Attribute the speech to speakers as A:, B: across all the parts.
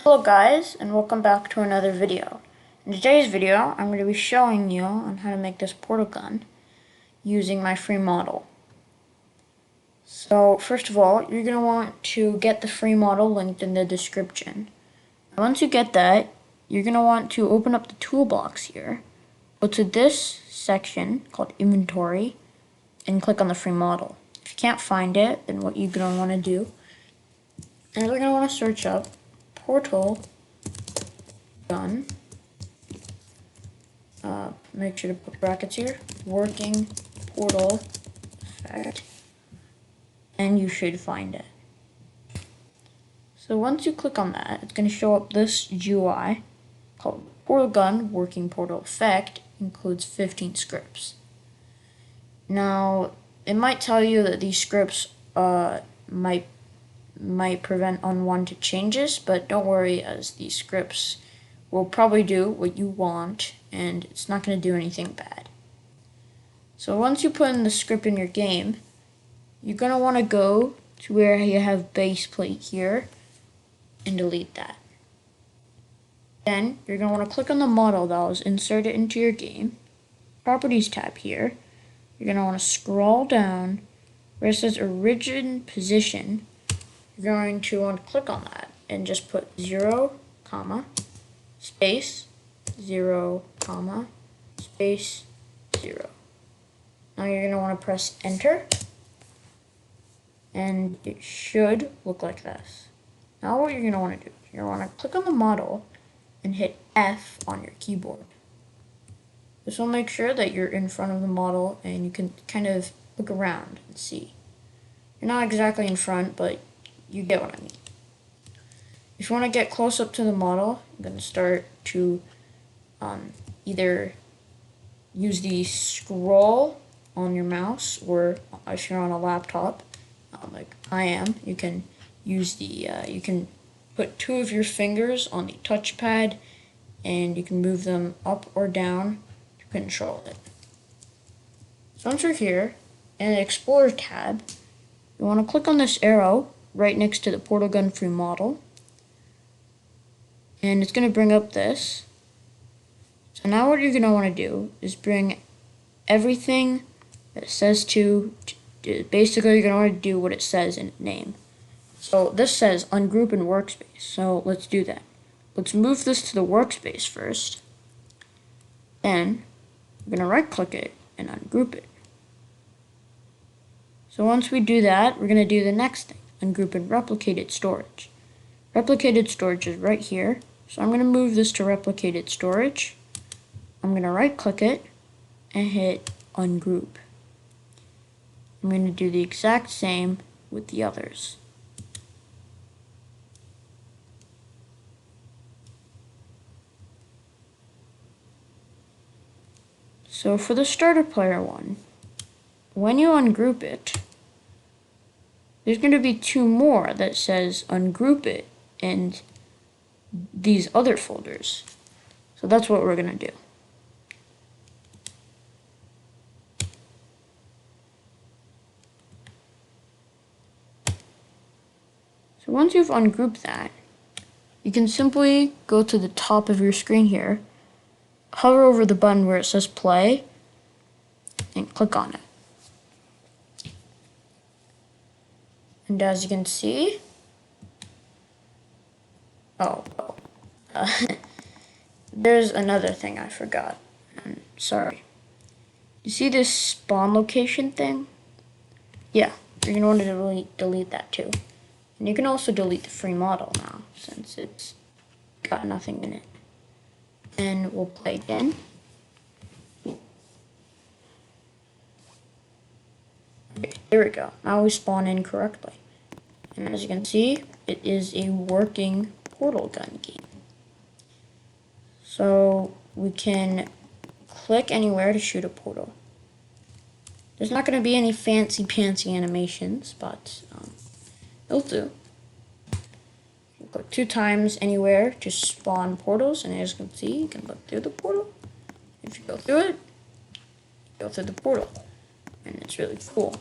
A: Hello guys, and welcome back to another video. In today's video, I'm going to be showing you on how to make this portal gun using my free model. So first of all, you're going to want to get the free model linked in the description. Once you get that, you're going to want to open up the toolbox here, go to this section called inventory, and click on the free model. If you can't find it, then what you're going to want to do is you're going to want to search up portal gun. Make sure to put brackets here. Working portal effect, and you should find it. So once you click on that, it's going to show up this GUI called portal gun working portal effect. Includes 15 scripts. Now it might tell you that these scripts might prevent unwanted changes, but don't worry, as these scripts will probably do what you want and it's not going to do anything bad. So once you put in the script in your game, you're going to want to go to where you have base plate here and delete that. Then you're going to want to click on the model that was inserted into your game, properties tab here. You're going to want to scroll down where it says origin position. You're going to want to click on that and just put 0, space 0, space 0. Now you're going to want to press enter, and it should look like this. Now what you're going to want to do, you're going to want to click on the model and hit F on your keyboard. This will make sure that you're in front of the model and you can kind of look around and see. You're not exactly in front, but you get what I mean. If you want to get close up to the model, I'm going to start to either use the scroll on your mouse, or if you're on a laptop, like I am, you can use the, you can put 2 of your fingers on the touchpad and you can move them up or down to control it. So once you're here, in the Explorer tab, you want to click on this arrow right next to the portal gun free model, and it's going to bring up this. So now what you're going to want to do is bring everything that it says to basically you're going to want to do what it says in its name. So this says ungroup in workspace, so let's do that. Let's move this to the workspace first, then we're going to right click it and ungroup it. So once we do that, we're going to do the next thing. Ungroup in replicated storage. Replicated storage is right here, so I'm going to move this to replicated storage. I'm going to right click it and hit ungroup. I'm going to do the exact same with the others. So for the starter player one, when you ungroup it, there's going to be 2 more that says ungroup it in these other folders. So that's what we're going to do. So once you've ungrouped that, you can simply go to the top of your screen here, hover over the button where it says play, and click on it. And as you can see, there's another thing I forgot. Sorry. You see this spawn location thing? Yeah, you're going to want to delete that too. And you can also delete the free model now, since it's got nothing in it. And we'll play again. Okay, there we go. Now we spawn in correctly. And as you can see, it is a working portal gun game. So we can click anywhere to shoot a portal. There's not going to be any fancy pantsy animations, but it'll do. You click 2 times anywhere to spawn portals, and as you can see, you can look through the portal. If you go through it, go through the portal, and it's really cool.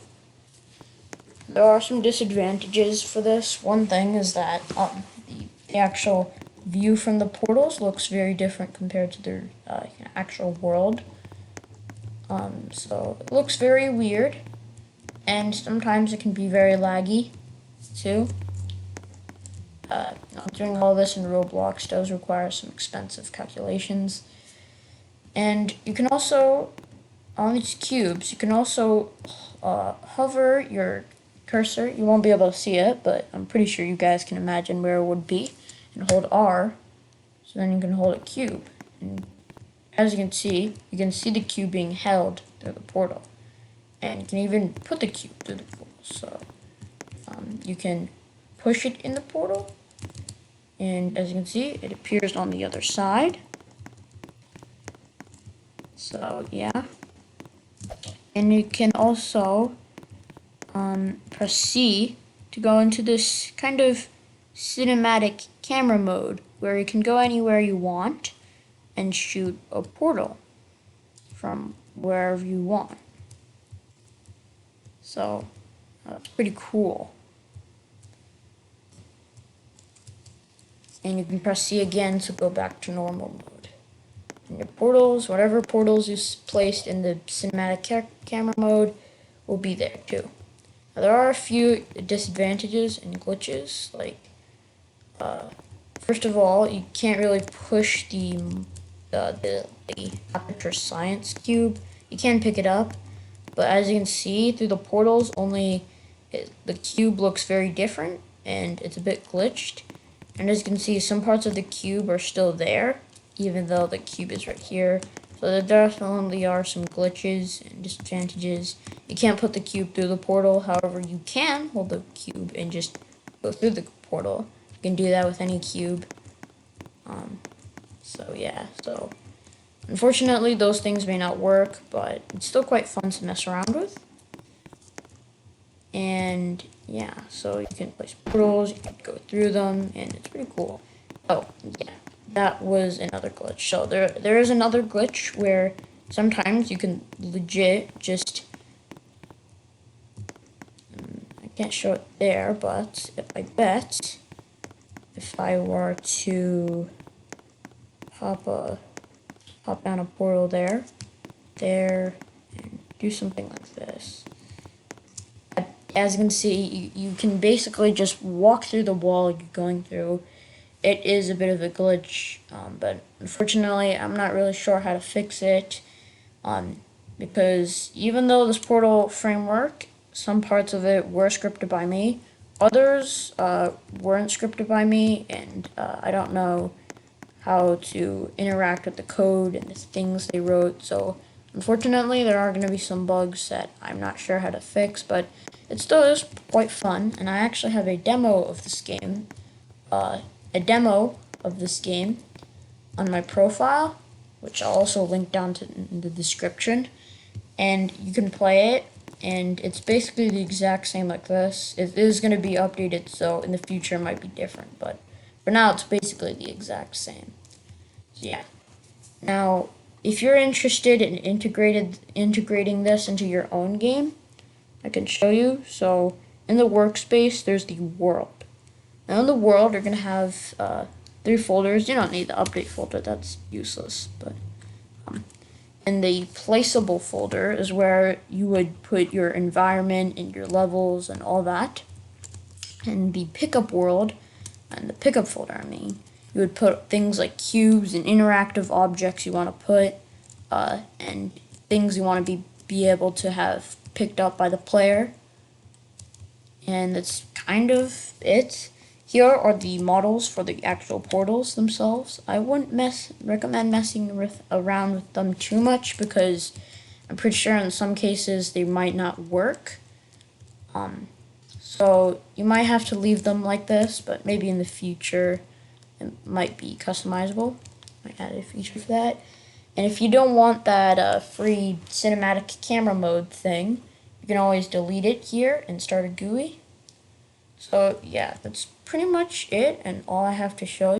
A: There are some disadvantages for this. One thing is that the actual view from the portals looks very different compared to their actual world. So it looks very weird, and sometimes it can be very laggy too. Doing all this in Roblox does require some expensive calculations. And you can also, on these cubes, you can also hover your cursor. You won't be able to see it, but I'm pretty sure you guys can imagine where it would be. And hold R, so then you can hold a cube. And as you can see the cube being held through the portal. And you can even put the cube through the portal. So you can push it in the portal, and as you can see, it appears on the other side. So yeah, and you can also press C to go into this kind of cinematic camera mode where you can go anywhere you want and shoot a portal from wherever you want. So that's pretty cool. And you can press C again to go back to normal mode. And your portals, whatever portals you placed in the cinematic camera mode, will be there too. Now, there are a few disadvantages and glitches, like first of all, you can't really push the aperture science cube. You can pick it up, but as you can see through the portals, the cube looks very different and it's a bit glitched. And as you can see, some parts of the cube are still there, even though the cube is right here. So there definitely are some glitches and disadvantages. You can't put the cube through the portal, however you can hold the cube and just go through the portal. You can do that with any cube. So yeah, so unfortunately those things may not work, but it's still quite fun to mess around with. And yeah, so you can place portals, you can go through them, and it's pretty cool. Oh, yeah, that was another glitch. So there is another glitch where sometimes you can legit just, I can't show it there, but if I were to pop down a portal there, and do something like this. As you can see, you can basically just walk through the wall you're going through. It is a bit of a glitch, but unfortunately, I'm not really sure how to fix it, because even though this portal framework, some parts of it were scripted by me, others weren't scripted by me, and I don't know how to interact with the code and the things they wrote, so unfortunately, there are going to be some bugs that I'm not sure how to fix, but it still is quite fun, and I actually have a demo of this game, on my profile, which I'll also link down in the description, and you can play it, and it's basically the exact same like this. It is going to be updated, so in the future it might be different, but for now it's basically the exact same. So yeah. Now, if you're interested in integrating this into your own game, I can show you. So in the workspace, there's the world. Now in the world, you're going to have 3 folders. You don't need the update folder. That's useless. But in the placeable folder is where you would put your environment and your levels and all that. And the pickup world, and the pickup folder, you would put things like cubes and interactive objects you want to put, and things you want to be able to have picked up by the player. And that's kind of it. Here are the models for the actual portals themselves. I wouldn't recommend messing around with them too much because I'm pretty sure in some cases they might not work. So you might have to leave them like this, but maybe in the future it might be customizable. Might add a feature for that. And if you don't want that free cinematic camera mode thing, you can always delete it here and start a GUI. So yeah, that's pretty much it and all I have to show you.